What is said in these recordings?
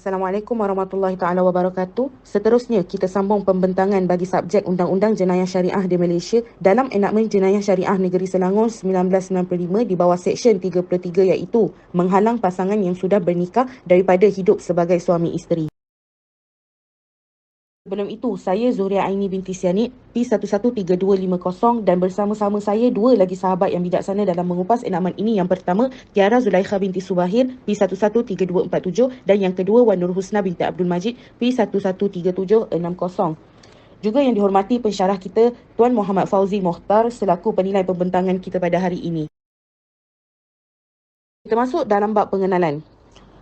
Assalamualaikum warahmatullahi taala wabarakatuh. Seterusnya, kita sambung pembentangan bagi subjek Undang-Undang Jenayah Syariah di Malaysia dalam Enakmen Jenayah Syariah Negeri Selangor 1995 di bawah Seksyen 33 iaitu menghalang pasangan yang sudah bernikah daripada hidup sebagai suami isteri. Sebelum itu, saya Zuhria Aini binti Sianit, P113250 dan bersama-sama saya dua lagi sahabat yang bijaksana dalam mengupas enakmen ini. Yang pertama, Tiara Zulaikha binti Subahir, P113247 dan yang kedua, Wan Nur Husna binti Abdul Majid, P113760. Juga yang dihormati pensyarah kita, Tuan Muhammad Fauzi Mohtar selaku penilai pembentangan kita pada hari ini. Kita masuk dalam bab pengenalan.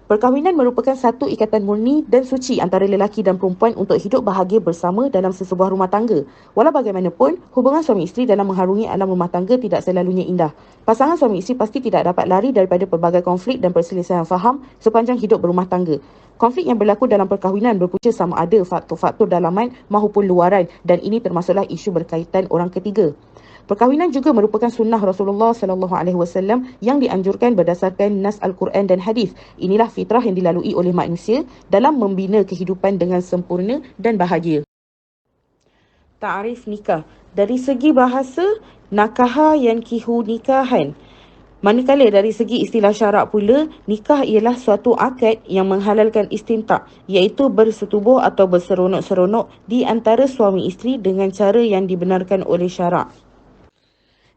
Perkahwinan merupakan satu ikatan murni dan suci antara lelaki dan perempuan untuk hidup bahagia bersama dalam sesebuah rumah tangga. Walau bagaimanapun, hubungan suami isteri dalam mengharungi alam rumah tangga tidak selalunya indah. Pasangan suami isteri pasti tidak dapat lari daripada pelbagai konflik dan perselisihan faham sepanjang hidup berumah tangga. Konflik yang berlaku dalam perkahwinan berpunca sama ada faktor-faktor dalaman maupun luaran dan ini termasuklah isu berkaitan orang ketiga. Perkahwinan juga merupakan sunnah Rasulullah SAW yang dianjurkan berdasarkan nas Al-Quran dan hadis. Inilah fitrah yang dilalui oleh manusia dalam membina kehidupan dengan sempurna dan bahagia. Ta'arif nikah. Dari segi bahasa, nakaha yankihu nikahan. Manakala dari segi istilah syarak pula, nikah ialah suatu akad yang menghalalkan istimta', iaitu bersetubuh atau berseronok-seronok di antara suami isteri dengan cara yang dibenarkan oleh syarak.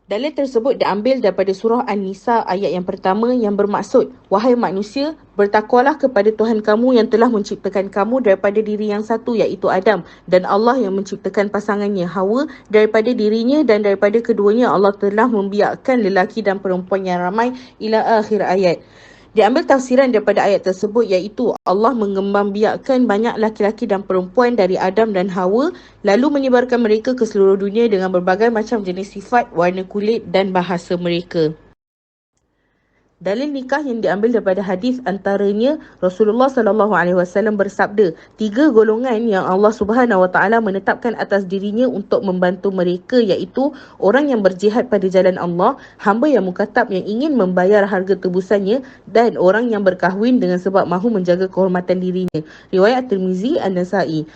Dalil tersebut diambil daripada surah An-Nisa ayat yang pertama yang bermaksud, wahai manusia, bertakwalah kepada Tuhan kamu yang telah menciptakan kamu daripada diri yang satu iaitu Adam, dan Allah yang menciptakan pasangannya Hawa daripada dirinya, dan daripada keduanya Allah telah membiakkan lelaki dan perempuan yang ramai ila akhir ayat. Diambil tafsiran daripada ayat tersebut iaitu Allah mengembangbiakkan banyak laki-laki dan perempuan dari Adam dan Hawa lalu menyebarkan mereka ke seluruh dunia dengan berbagai macam jenis sifat, warna kulit dan bahasa mereka. Dalil nikah yang diambil daripada hadis antaranya Rasulullah SAW bersabda, 3 golongan yang Allah Subhanahu Wa Taala menetapkan atas dirinya untuk membantu mereka iaitu orang yang berjihad pada jalan Allah, hamba yang mukatab yang ingin membayar harga tebusannya dan orang yang berkahwin dengan sebab mahu menjaga kehormatan dirinya. Riwayat Tirmizi An-Nasai.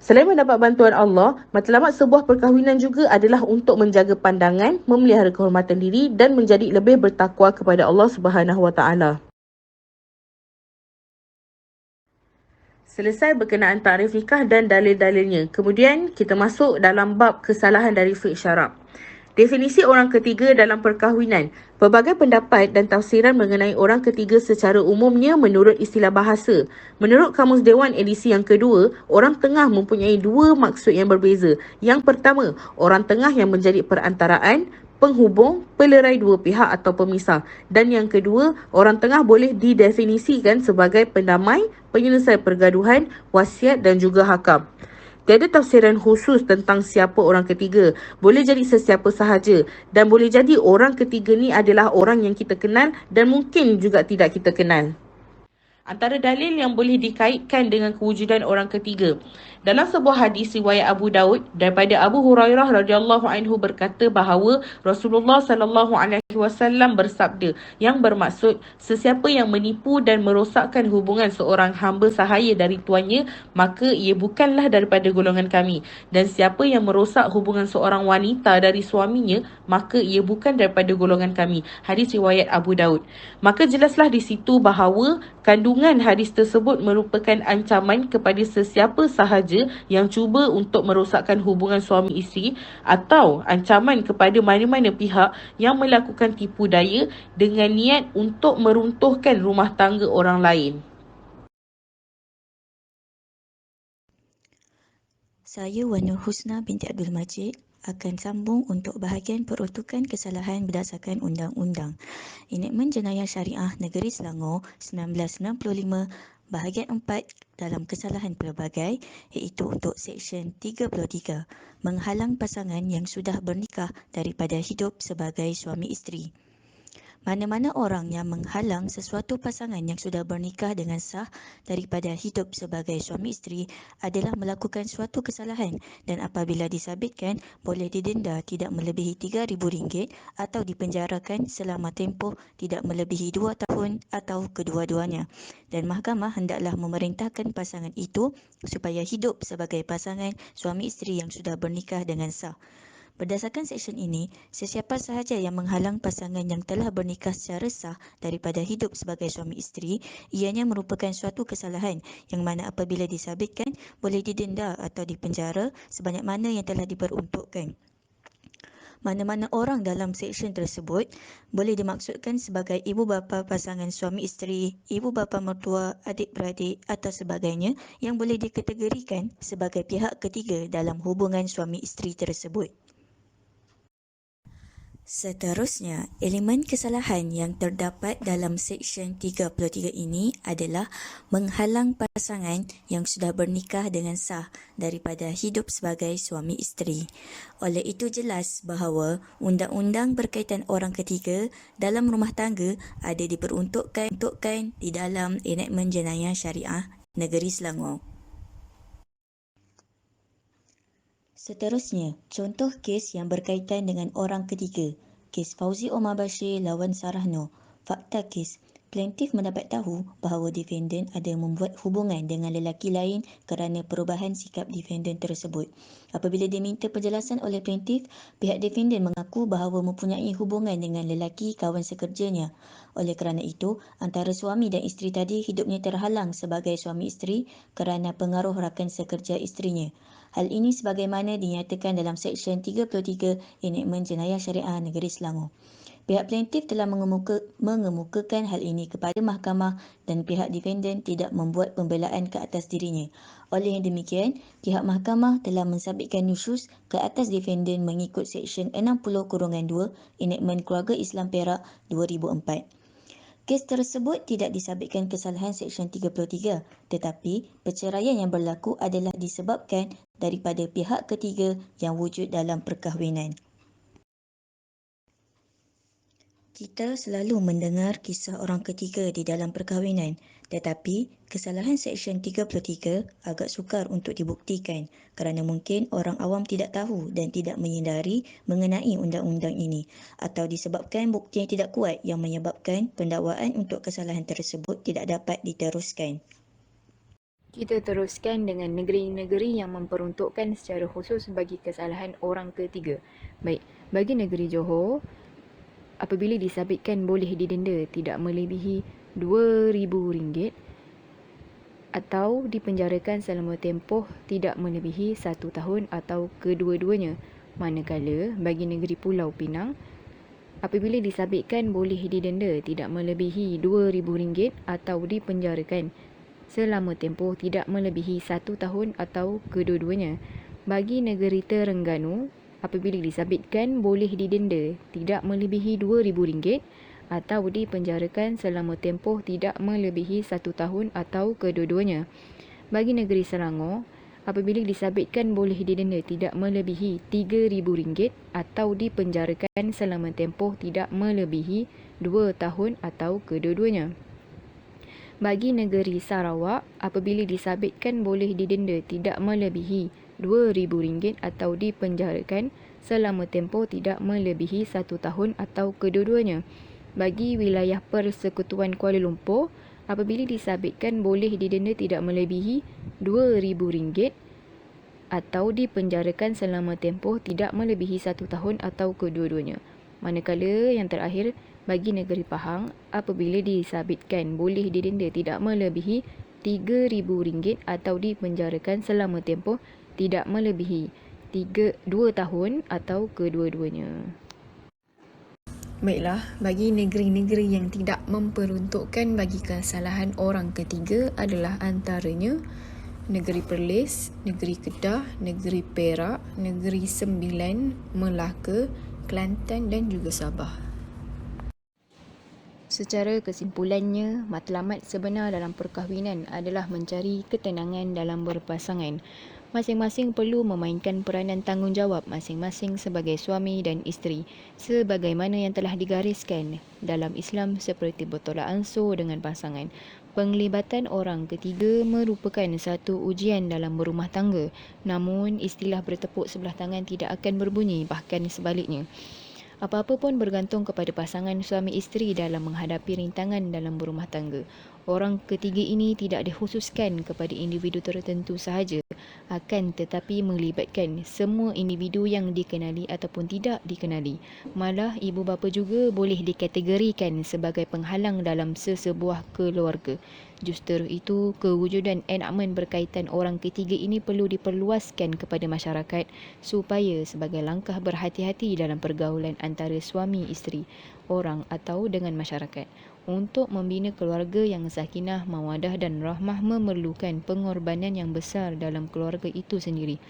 Selain mendapat bantuan Allah, matlamat sebuah perkahwinan juga adalah untuk menjaga pandangan, memelihara kehormatan diri dan menjadi lebih bertakwa kepada Allah Subhanahu Wa Taala. Selesai berkenaan tarikh nikah dan dalil-dalilnya. Kemudian kita masuk dalam bab kesalahan dari fiqh syarak. Definisi orang ketiga dalam perkahwinan. Pelbagai pendapat dan tafsiran mengenai orang ketiga secara umumnya menurut istilah bahasa. Menurut Kamus Dewan edisi yang kedua, orang tengah mempunyai dua maksud yang berbeza. Yang pertama, orang tengah yang menjadi perantaraan, penghubung, pelerai dua pihak atau pemisah. Dan yang kedua, orang tengah boleh didefinisikan sebagai pendamai, penyelesai pergaduhan, wasiat dan juga hakam. Tiada tafsiran khusus tentang siapa orang ketiga. Boleh jadi sesiapa sahaja. Dan boleh jadi orang ketiga ni adalah orang yang kita kenal dan mungkin juga tidak kita kenal. Antara dalil yang boleh dikaitkan dengan kewujudan orang ketiga. Dalam sebuah hadis riwayat Abu Daud daripada Abu Hurairah radhiyallahu anhu berkata bahawa Rasulullah sallallahu alaihi wasallam bersabda yang bermaksud sesiapa yang menipu dan merosakkan hubungan seorang hamba sahaya dari tuannya maka ia bukanlah daripada golongan kami, dan siapa yang merosak hubungan seorang wanita dari suaminya maka ia bukan daripada golongan kami. Hadis riwayat Abu Daud. Maka jelaslah di situ bahawa kandungan hadis tersebut merupakan ancaman kepada sesiapa sahaja yang cuba untuk merosakkan hubungan suami isteri atau ancaman kepada mana-mana pihak yang melakukan tipu daya dengan niat untuk meruntuhkan rumah tangga orang lain. Saya Wan Nur Husna binti Abdul Majid akan sambung untuk bahagian peruntukan kesalahan berdasarkan undang-undang. Enakmen Jenayah Syariah Negeri Selangor 1995 bahagian 4 dalam kesalahan pelbagai iaitu untuk Seksyen 33 menghalang pasangan yang sudah bernikah daripada hidup sebagai suami isteri. Mana-mana orang yang menghalang sesuatu pasangan yang sudah bernikah dengan sah daripada hidup sebagai suami isteri adalah melakukan suatu kesalahan dan apabila disabitkan boleh didenda tidak melebihi RM3,000 atau dipenjarakan selama tempoh tidak melebihi 2 tahun pasangan atau kedua-duanya, dan mahkamah hendaklah memerintahkan pasangan itu supaya hidup sebagai pasangan suami isteri yang sudah bernikah dengan sah. Berdasarkan seksyen ini, sesiapa sahaja yang menghalang pasangan yang telah bernikah secara sah daripada hidup sebagai suami isteri, ianya merupakan suatu kesalahan yang mana apabila disabitkan boleh didenda atau dipenjara sebanyak mana yang telah diperuntukkan. Mana-mana orang dalam seksyen tersebut boleh dimaksudkan sebagai ibu bapa pasangan suami isteri, ibu bapa mertua, adik-beradik atau sebagainya yang boleh dikategorikan sebagai pihak ketiga dalam hubungan suami isteri tersebut. Seterusnya, elemen kesalahan yang terdapat dalam Seksyen 33 ini adalah menghalang pasangan yang sudah bernikah dengan sah daripada hidup sebagai suami isteri. Oleh itu jelas bahawa undang-undang berkaitan orang ketiga dalam rumah tangga ada diperuntukkan di dalam enakmen jenayah syariah negeri Selangor. Seterusnya, contoh kes yang berkaitan dengan orang ketiga. Kes Fauzi Omar Bashir lawan Sarah Noor. Fakta kes, plaintiff mendapat tahu bahawa defendant ada membuat hubungan dengan lelaki lain kerana perubahan sikap defendant tersebut. Apabila diminta penjelasan oleh plaintiff, pihak defendant mengaku bahawa mempunyai hubungan dengan lelaki kawan sekerjanya. Oleh kerana itu, antara suami dan isteri tadi hidupnya terhalang sebagai suami isteri kerana pengaruh rakan sekerja isterinya. Hal ini sebagaimana dinyatakan dalam Seksyen 33 Enakmen Jenayah Syariah Negeri Selangor. Pihak plaintiff telah mengemukakan hal ini kepada mahkamah dan pihak defendant tidak membuat pembelaan ke atas dirinya. Oleh yang demikian, pihak mahkamah telah mensabitkan nusyus ke atas defendant mengikut Seksyen 60-2 Enakmen Keluarga Islam Perak 2004. Kes tersebut tidak disabitkan kesalahan Seksyen 33, tetapi perceraian yang berlaku adalah disebabkan daripada pihak ketiga yang wujud dalam perkahwinan. Kita selalu mendengar kisah orang ketiga di dalam perkahwinan, tetapi kesalahan Seksyen 33 agak sukar untuk dibuktikan kerana mungkin orang awam tidak tahu dan tidak menyedari mengenai undang-undang ini atau disebabkan bukti yang tidak kuat yang menyebabkan pendakwaan untuk kesalahan tersebut tidak dapat diteruskan. Kita teruskan dengan negeri-negeri yang memperuntukkan secara khusus bagi kesalahan orang ketiga. Baik, bagi negeri Johor, apabila disabitkan boleh didenda tidak melebihi RM2,000 atau dipenjarakan selama tempoh tidak melebihi 1 tahun atau kedua-duanya. Manakala bagi negeri Pulau Pinang, apabila disabitkan boleh didenda tidak melebihi RM2,000 atau dipenjarakan selama tempoh tidak melebihi 1 tahun atau kedua-duanya. Bagi negeri Terengganu, apabila disabitkan boleh didenda tidak melebihi RM2,000 atau dipenjarakan selama tempoh tidak melebihi 1 tahun atau kedua-duanya. Bagi negeri Selangor, apabila disabitkan boleh didenda tidak melebihi RM3,000 atau dipenjarakan selama tempoh tidak melebihi 2 tahun atau kedua-duanya. Bagi negeri Sarawak, apabila disabitkan boleh didenda tidak melebihi RM2,000 atau dipenjarakan selama tempoh tidak melebihi 1 tahun atau kedua-duanya. Bagi wilayah Persekutuan Kuala Lumpur, apabila disabitkan boleh didenda tidak melebihi RM2,000 atau dipenjarakan selama tempoh tidak melebihi 1 tahun atau kedua-duanya. Manakala yang terakhir, bagi negeri Pahang, apabila disabitkan boleh didenda tidak melebihi RM3,000 atau dipenjarakan selama tempoh tidak melebihi 2 tahun atau kedua-duanya. Baiklah, bagi negeri-negeri yang tidak memperuntukkan bagi kesalahan orang ketiga adalah antaranya negeri Perlis, negeri Kedah, negeri Perak, negeri Sembilan, Melaka, Kelantan dan juga Sabah. Secara kesimpulannya, matlamat sebenar dalam perkahwinan adalah mencari ketenangan dalam berpasangan. Masing-masing perlu memainkan peranan tanggungjawab masing-masing sebagai suami dan isteri, sebagaimana yang telah digariskan dalam Islam seperti bertolak ansur dengan pasangan. Penglibatan orang ketiga merupakan satu ujian dalam berumah tangga, namun istilah bertepuk sebelah tangan tidak akan berbunyi, bahkan sebaliknya. Apa-apa pun bergantung kepada pasangan suami isteri dalam menghadapi rintangan dalam berumah tangga. Orang ketiga ini tidak dikhususkan kepada individu tertentu sahaja, akan tetapi melibatkan semua individu yang dikenali ataupun tidak dikenali. Malah ibu bapa juga boleh dikategorikan sebagai penghalang dalam sesebuah keluarga. Justru itu, kewujudan enakmen berkaitan orang ketiga ini perlu diperluaskan kepada masyarakat supaya sebagai langkah berhati-hati dalam pergaulan antara suami isteri, orang atau dengan masyarakat. Untuk membina keluarga yang sakinah, mawadah dan rahmah memerlukan pengorbanan yang besar dalam keluarga itu sendiri.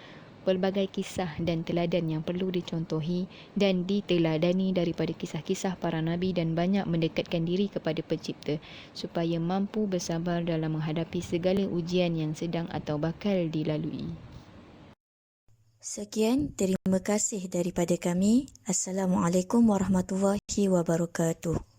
Pelbagai kisah dan teladan yang perlu dicontohi dan diteladani daripada kisah-kisah para nabi dan banyak mendekatkan diri kepada pencipta supaya mampu bersabar dalam menghadapi segala ujian yang sedang atau bakal dilalui. Sekian, terima kasih daripada kami. Assalamualaikum warahmatullahi wabarakatuh.